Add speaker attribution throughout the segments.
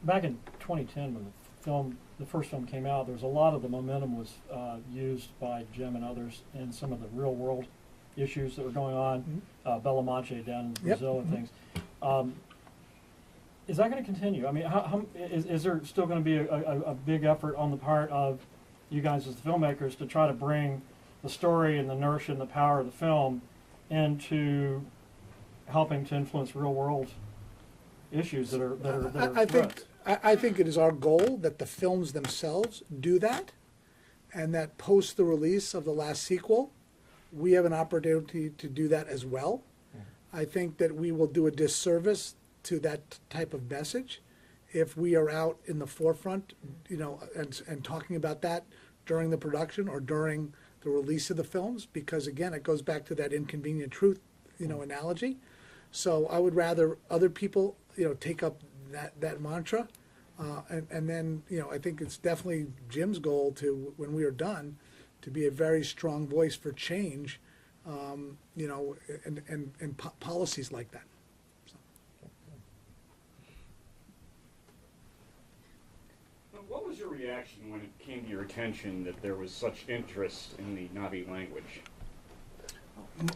Speaker 1: back in 2010 when the first film came out, there was a lot of the momentum was used by Jim and others in some of the real world issues that were going on, Belamonte down in Brazil and things. Is that going to continue? I mean, is there still going to be a big effort on the part of you guys as the filmmakers to try to bring the story and the nourishment and the power of the film into helping to influence real world issues that are
Speaker 2: I think it is our goal that the films themselves do that, and that post the release of the last sequel, we have an opportunity to do that as well. I think that we will do a disservice to that type of message if we are out in the forefront, and talking about that during the production or during the release of the films, because again, it goes back to that inconvenient truth, analogy. So I would rather other people, take up that mantra, and then, I think it's definitely Jim's goal to, when we are done, to be a very strong voice for change, and policies like that.
Speaker 3: What was your reaction when it came to your attention that there was such interest in the Na'vi language?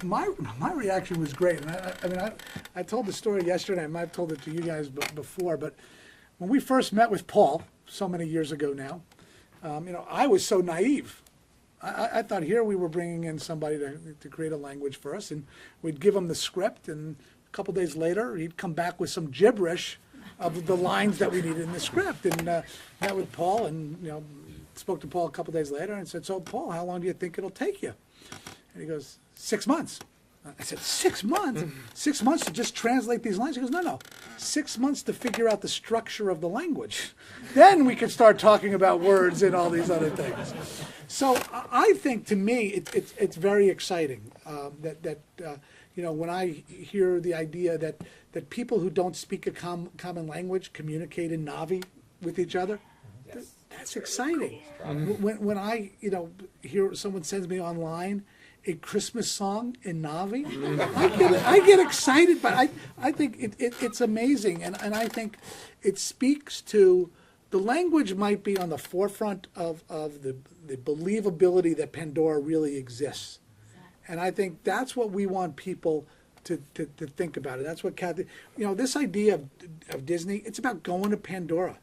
Speaker 2: My reaction was great, and I told the story yesterday. I might have told it to you guys before, but when we first met with Paul so many years ago now, I was so naive. I thought here we were bringing in somebody to create a language for us, and we'd give him the script, and a couple days later he'd come back with some gibberish of the lines that we needed in the script, and met with Paul, and spoke to Paul a couple days later and said, "So Paul, how long do you think it'll take you?" And he goes, 6 months. I said, 6 months? 6 months to just translate these lines? He goes, no. 6 months to figure out the structure of the language. Then we can start talking about words and all these other things. So I think, to me, it's very exciting that when I hear the idea that people who don't speak a common language communicate in Na'vi with each other. Yes. That's exciting. When I hear someone sends me online a Christmas song in Na'vi, I get excited, but I think it's amazing, and I think it speaks to the language might be on the forefront of the believability that Pandora really exists. And I think that's what we want people to think about it. That's what Kathy, this idea of Disney, it's about going to Pandora.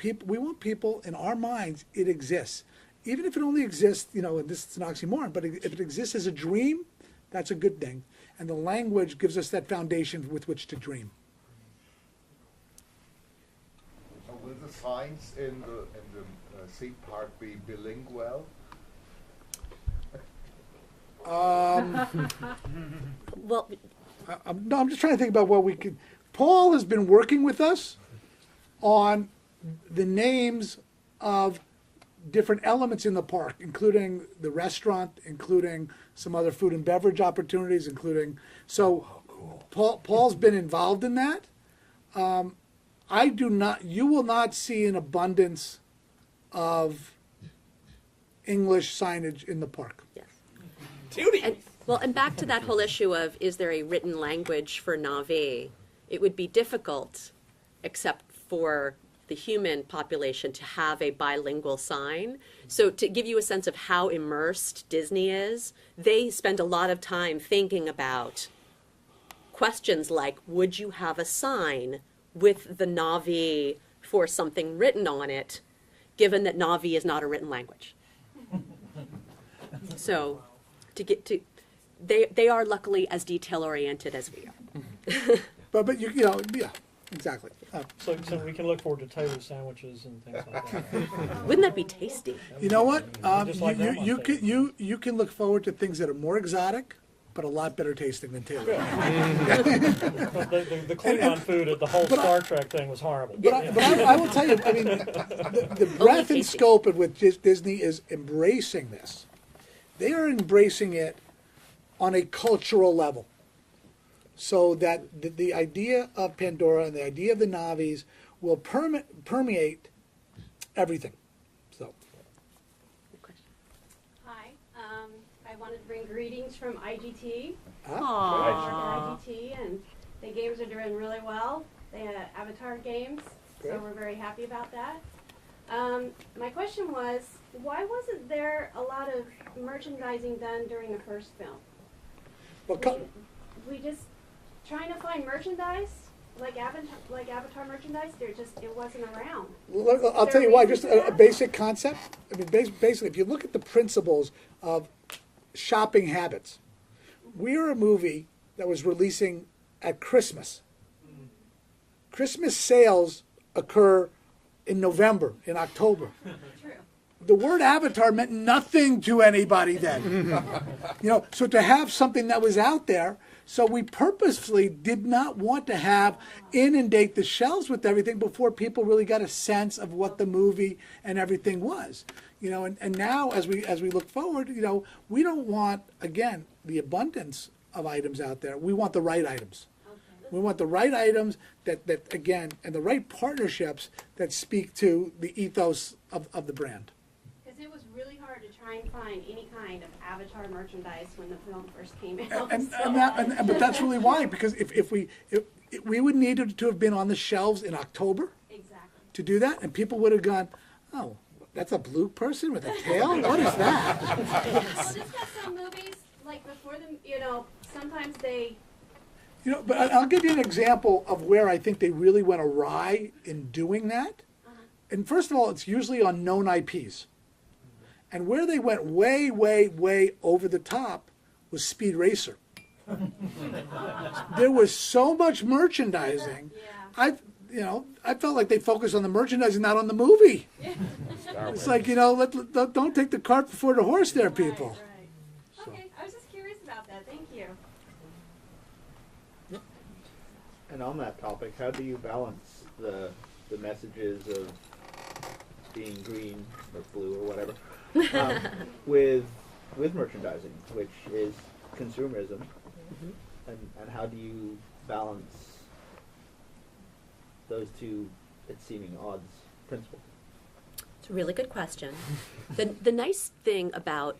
Speaker 2: We want people, in our minds, it exists. Even if it only exists, and this is an oxymoron, but if it exists as a dream, that's a good thing. And the language gives us that foundation with which to dream.
Speaker 4: So will the signs in the theme park be bilingual?
Speaker 5: Well,
Speaker 2: I'm just trying to think about what we could. Paul has been working with us on the names of different elements in the park, including the restaurant, including some other food and beverage opportunities, Paul's been involved in that. You will not see an abundance of English signage in the park.
Speaker 5: yes. And back to that whole issue of, is there a written language for Na'vi? It would be difficult, except for the human population, to have a bilingual sign. So to give you a sense of how immersed Disney is, they spend a lot of time thinking about questions like, would you have a sign with the Na'vi for something written on it, given that Na'vi is not a written language? So they are luckily as detail-oriented as we are.
Speaker 2: But yeah, exactly.
Speaker 1: So we can look forward to Taylor sandwiches and things like that.
Speaker 5: Wouldn't that be tasty?
Speaker 2: You know what?
Speaker 1: Just like that one thing.
Speaker 2: You can look forward to things that are more exotic, but a lot better tasting than Taylor.
Speaker 1: The Klingon food at the whole Star Trek thing was horrible.
Speaker 2: But I will tell you, the breadth and scope of which Disney is embracing this, they are embracing it on a cultural level. So that the idea of Pandora and the idea of the Na'vis will permeate everything. So.
Speaker 6: Hi, I wanted to bring greetings from IGT.
Speaker 5: Aww.
Speaker 6: I work at IGT, and the games are doing really well. the Avatar games, so
Speaker 2: Great.
Speaker 6: we're very happy about that. My question was, why wasn't there a lot of merchandising done during the first film?
Speaker 2: Well,
Speaker 6: We just trying to find merchandise like Avatar merchandise. It wasn't around.
Speaker 2: I'll tell you why. Just a basic concept. I mean, basically, if you look at the principles of shopping habits, we're a movie that was releasing at Christmas. Christmas sales occur in November, in October.
Speaker 6: True.
Speaker 2: The word Avatar meant nothing to anybody then. So to have something that was out there, so we purposefully did not want to inundate the shelves with everything before people really got a sense of what the movie and everything was. And now as we look forward, we don't want, again, the abundance of items out there. We want the right items. We want the right items that again, and the right partnerships that speak to the ethos of the brand.
Speaker 6: Because it was really hard to try and find any kind of Avatar merchandise when the film first came out.
Speaker 2: But that's really why, because if we would need to have been on the shelves in October
Speaker 6: Exactly.
Speaker 2: to do that, and people would have gone, oh, that's a blue person with a tail? What is that?
Speaker 6: Well, just got some movies, like before them, sometimes they.
Speaker 2: But I'll give you an example of where I think they really went awry in doing that. And first of all, it's usually on known IPs. And where they went way, way, way over the top was Speed Racer. There was so much merchandising.
Speaker 6: Yeah.
Speaker 2: I felt like they focused on the merchandising, not on the movie. It's like, don't take the cart before the horse there, people.
Speaker 6: Right. Okay, I was just curious about that. Thank you.
Speaker 7: And on that topic, how do you balance the messages of being green or blue or whatever with merchandising, which is consumerism, and how do you balance those two, it's seeming odds, principles?
Speaker 5: It's a really good question. The nice thing about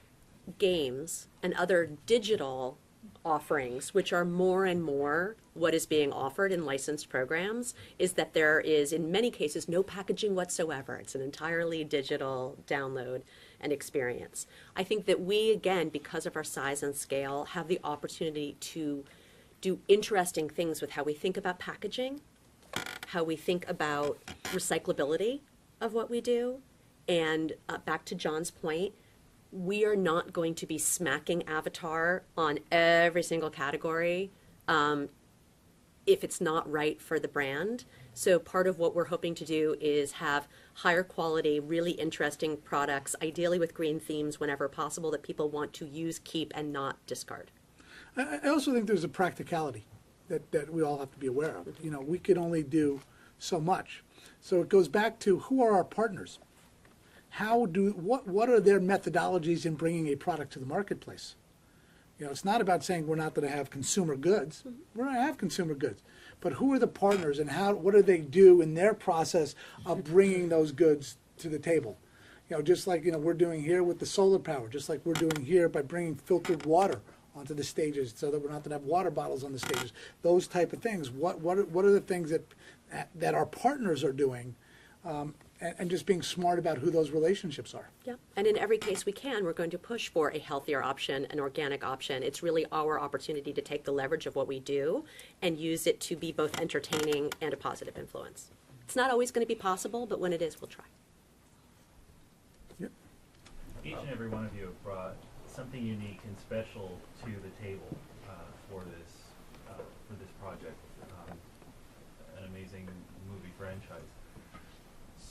Speaker 5: games and other digital offerings, which are more and more what is being offered in licensed programs, is that there is, in many cases, no packaging whatsoever. It's an entirely digital download and experience. I think that we, again, because of our size and scale, have the opportunity to do interesting things with how we think about packaging, how we think about recyclability of what we do, and back to John's point, we are not going to be smacking Avatar on every single category if it's not right for the brand. So part of what we're hoping to do is have higher quality, really interesting products, ideally with green themes whenever possible, that people want to use, keep, and not discard.
Speaker 2: I also think there's a practicality that we all have to be aware of. We can only do so much. So it goes back to, who are our partners? What are their methodologies in bringing a product to the marketplace? It's not about saying we're not going to have consumer goods. We're going to have consumer goods. But who are the partners, and what do they do in their process of bringing those goods to the table? Just like, we're doing here with the solar power, just like we're doing here by bringing filtered water onto the stages so that we're not going to have water bottles on the stages. Those type of things. What are the things that our partners are doing, and just being smart about who those relationships are.
Speaker 5: Yeah, and in every case we can, we're going to push for a healthier option, an organic option. It's really our opportunity to take the leverage of what we do and use it to be both entertaining and a positive influence. It's not always going to be possible, but when it is, we'll try.
Speaker 2: Yep.
Speaker 8: Each and every one of you have brought something unique and special to the table for this project, an amazing movie franchise.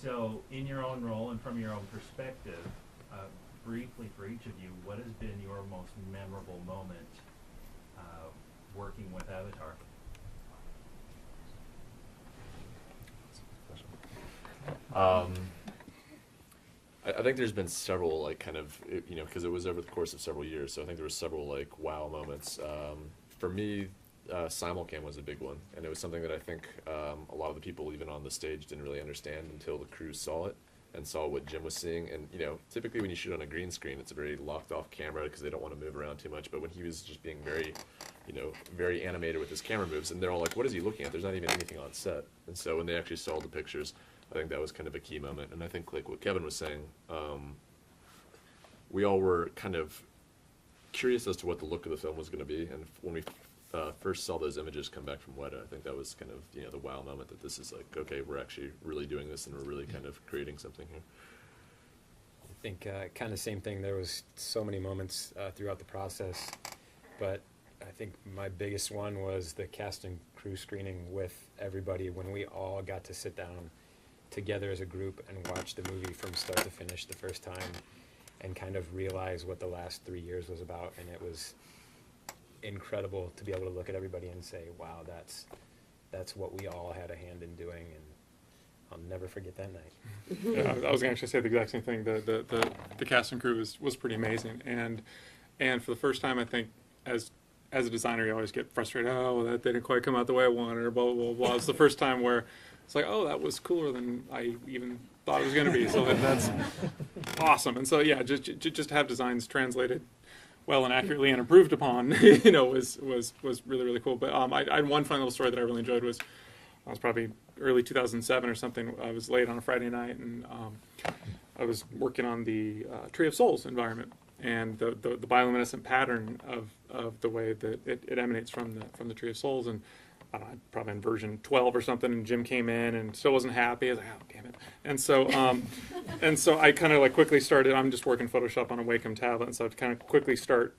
Speaker 8: So, in your own role and from your own perspective, briefly for each of you, what has been your most memorable moment working with Avatar?
Speaker 9: I think there's been several, because it was over the course of several years, so I think there were several, wow moments. For me, Simulcam was a big one, and it was something that I think a lot of the people even on the stage didn't really understand until the crew saw it. and saw what Jim was seeing. And typically when you shoot on a green screen, it's a very locked off camera because they don't want to move around too much. But when he was just being very, very animated with his camera moves, and they're all like, "What is he looking at? There's not even anything on set." And so when they actually saw the pictures, I think that was kind of a key moment. And I think like what Kevin was saying, we all were kind of curious as to what the look of the film was going to be. And when we first saw those images come back from Weta, I think that was kind of the wow moment that this is like, okay, we're actually really doing this and we're really kind of creating something here.
Speaker 10: I think kind of same thing. There was so many moments throughout the process, but I think my biggest one was the cast and crew screening with everybody when we all got to sit down together as a group and watch the movie from start to finish the first time and kind of realize what the last 3 years was about. And it was incredible to be able to look at everybody and say, wow, that's what we all had a hand in doing, and I'll never forget that night.
Speaker 11: Yeah, I was going to actually say the exact same thing. The cast and crew was pretty amazing, and for the first time, I think as a designer, you always get frustrated. Oh, that didn't quite come out the way I wanted, or blah blah blah blah. It's the first time where it's like, oh, that was cooler than I even thought it was going to be. So that's awesome. And so yeah, just to have designs translated well and accurately and improved upon, was really, really cool. But I had one fun little story that I really enjoyed. Was I was probably early 2007 or something. I was late on a Friday night, and I was working on the Tree of Souls environment and the bioluminescent pattern of the way that it emanates from the Tree of Souls. And I don't know, probably in version 12 or something, and Jim came in and still wasn't happy. I was like, oh, damn it. And so I kind of like quickly started, I'm just working Photoshop on a Wacom tablet, and so I kind of quickly start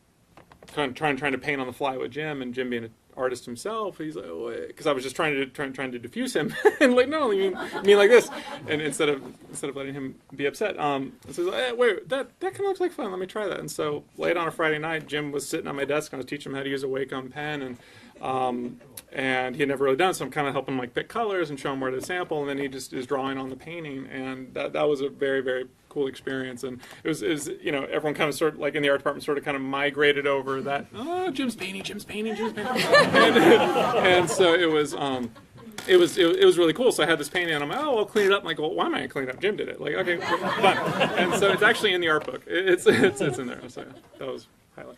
Speaker 11: trying to paint on the fly with Jim, and Jim being an artist himself, he's like, oh, because I was just trying to diffuse him, and like, no, you mean like this, and instead of letting him be upset, so he's like, hey, wait, that kind of looks like fun, let me try that. And so late on a Friday night, Jim was sitting on my desk, and I was teaching him how to use a Wacom pen, and he had never really done it, so I'm kind of helping him like pick colors and show him where to sample, and then he just is drawing on the painting, and that was a very, very cool experience. And it was everyone kind of sort of like in the art department sort of kind of migrated over that, oh, Jim's painting, and so it was really cool. So I had this painting, and I'm like, oh, I'll clean it up. I'm like, well, why am I going to clean it up? Jim did it. Like, okay, fun. And so it's actually in the art book. It's in there. So that was a highlight.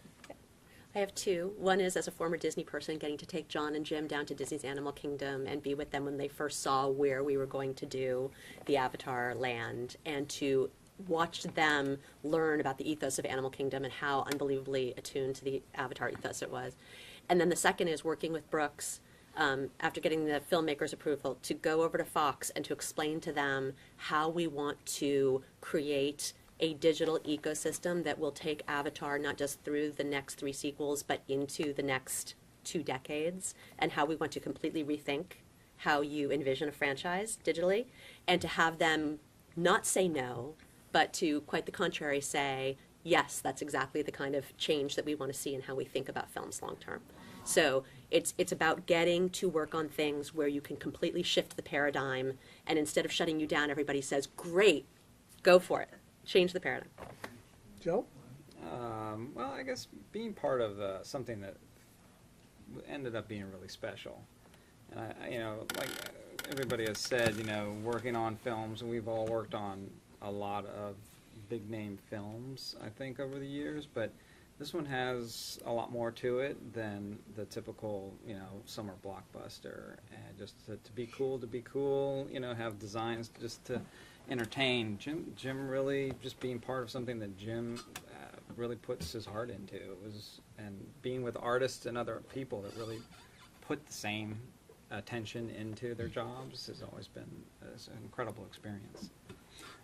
Speaker 5: I have two. One is as a former Disney person, getting to take John and Jim down to Disney's Animal Kingdom and be with them when they first saw where we were going to do the Avatar land, and to watch them learn about the ethos of Animal Kingdom and how unbelievably attuned to the Avatar ethos it was. And then the second is working with Brooks, after getting the filmmakers' approval, to go over to Fox and to explain to them how we want to create a digital ecosystem that will take Avatar not just through the next 3 sequels, but into the next 2 decades, and how we want to completely rethink how you envision a franchise digitally, and to have them not say no, but to, quite the contrary, say, yes, that's exactly the kind of change that we want to see in how we think about films long term. So it's about getting to work on things where you can completely shift the paradigm, and instead of shutting you down, everybody says, great, go for it. Change the paradigm.
Speaker 2: Joe?
Speaker 12: Well, I guess being part of something that ended up being really special. And like everybody has said, working on films, and we've all worked on a lot of big name films, I think, over the years, but this one has a lot more to it than the typical, summer blockbuster. And just to be cool, have designs just to entertain. Jim really just being part of something that Jim really puts his heart into. And being with artists and other people that really put the same attention into their jobs has always been an incredible experience.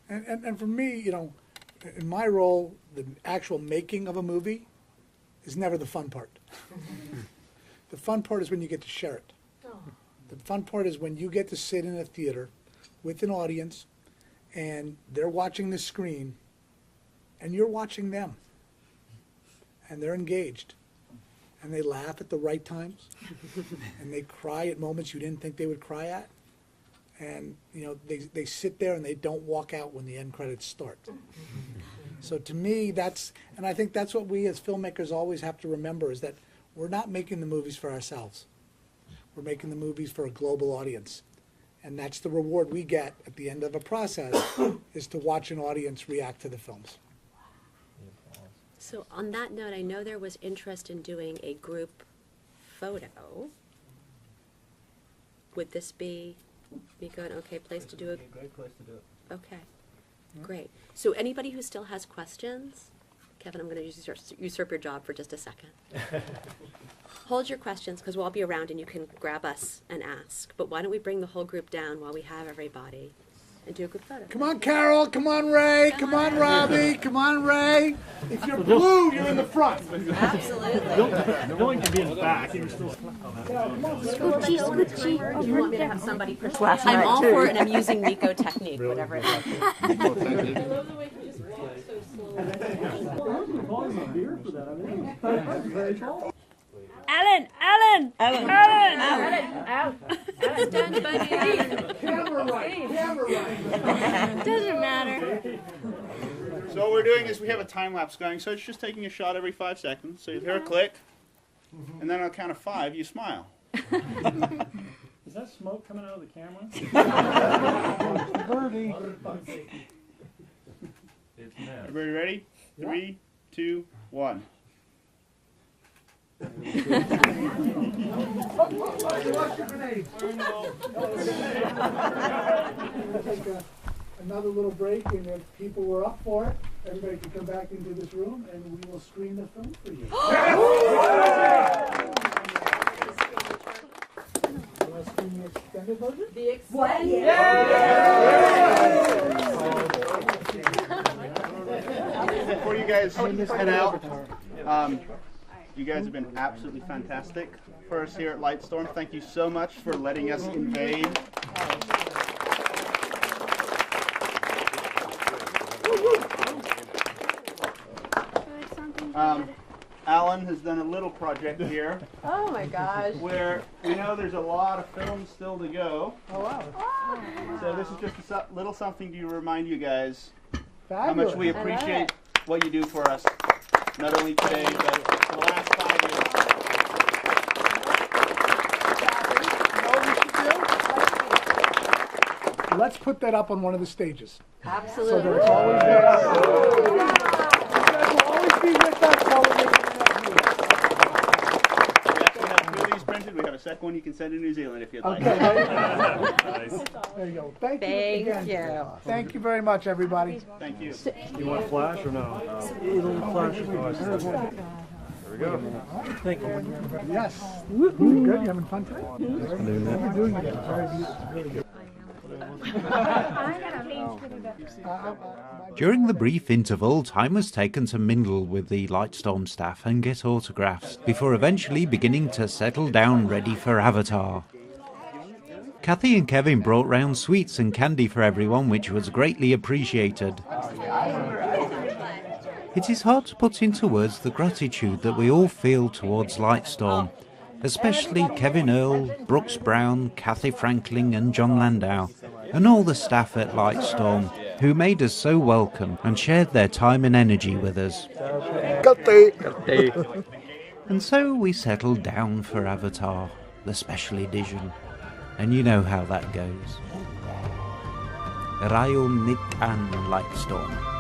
Speaker 2: And for me, in my role, the actual making of a movie is never the fun part. The fun part is when you get to share it.
Speaker 6: Oh.
Speaker 2: The fun part is when you get to sit in a theater with an audience, and they're watching the screen, and you're watching them, and they're engaged, and they laugh at the right times, and they cry at moments you didn't think they would cry at, and they sit there and they don't walk out when the end credits start. So to me, and I think that's what we as filmmakers always have to remember, is that we're not making the movies for ourselves. We're making the movies for a global audience. And that's the reward we get at the end of a process, is to watch an audience react to the films.
Speaker 5: So on that note, I know there was interest in doing a group photo. Would this be an okay place to do it?
Speaker 8: Great place to do it.
Speaker 5: Okay, great. So anybody who still has questions, Kevin, I'm going to usurp your job for just a second. Hold your questions, because we'll all be around and you can grab us and ask. But why don't we bring the whole group down while we have everybody and do a group photo?
Speaker 2: Come on, Carol. Come on, Ray. Come on, Robbie. Come on, Ray. If you're blue, you're in the front.
Speaker 5: Absolutely.
Speaker 1: Billy can be in the back. You're still.
Speaker 6: Scoochie, scoochie.
Speaker 5: You want me to have somebody push? I'm all for it, and I'm using Nico technique, whatever it is.
Speaker 6: I love the way he just walks so slowly.
Speaker 13: Alan!
Speaker 6: Out.
Speaker 5: Stand by me, Alan.
Speaker 2: Camera right.
Speaker 13: Doesn't matter.
Speaker 14: So what we're doing is we have a time lapse going, so it's just taking a shot every 5 seconds. So you hear a click, and then on a count of 5, you smile.
Speaker 1: Is that smoke coming out of the camera?
Speaker 2: Birdie.
Speaker 8: It's mad.
Speaker 14: Everybody ready? 3, 2, 1.
Speaker 2: Another little break, and if people were up for it, everybody can come back into this room and we will screen the film for you. You want to screen the extended version?
Speaker 6: The extended.
Speaker 14: Before you guys head out, you guys have been absolutely fantastic for us here at Lightstorm. Thank you so much for letting us invade. Alan has done a little project here.
Speaker 5: Oh my gosh.
Speaker 14: Where we know there's a lot of films still to go.
Speaker 2: Oh, wow.
Speaker 14: So this is just a little something to remind you guys
Speaker 2: Fabulous.
Speaker 14: how much we appreciate what you do for us, not only today, but for the last 5 years.
Speaker 2: Let's put that up on one of the stages.
Speaker 5: Absolutely.
Speaker 2: So that it's always there. You guys will always be with us while we're making
Speaker 14: We have 2 of these printed. We have a second one you can send to New Zealand if you'd like.
Speaker 2: Okay. There you go. Thank you again. Thank you very much, everybody.
Speaker 14: Thank you.
Speaker 1: You want flash or no? It'll flash. There we go. Thank you.
Speaker 2: Yes. Good. You having fun today? You're doing it. Very good.
Speaker 15: During the brief interval, time was taken to mingle with the Lightstorm staff and get autographs, before eventually beginning to settle down ready for Avatar. Kathy and Kevin brought round sweets and candy for everyone, which was greatly appreciated. It is hard to put into words the gratitude that we all feel towards Lightstorm, especially Kevin Earle, Brooks Brown, Kathy Franklin and John Landau, and all the staff at Lightstorm, who made us so welcome and shared their time and energy with us. And so we settled down for Avatar, the special edition, and you know how that goes. Rayum Nit an Lightstorm.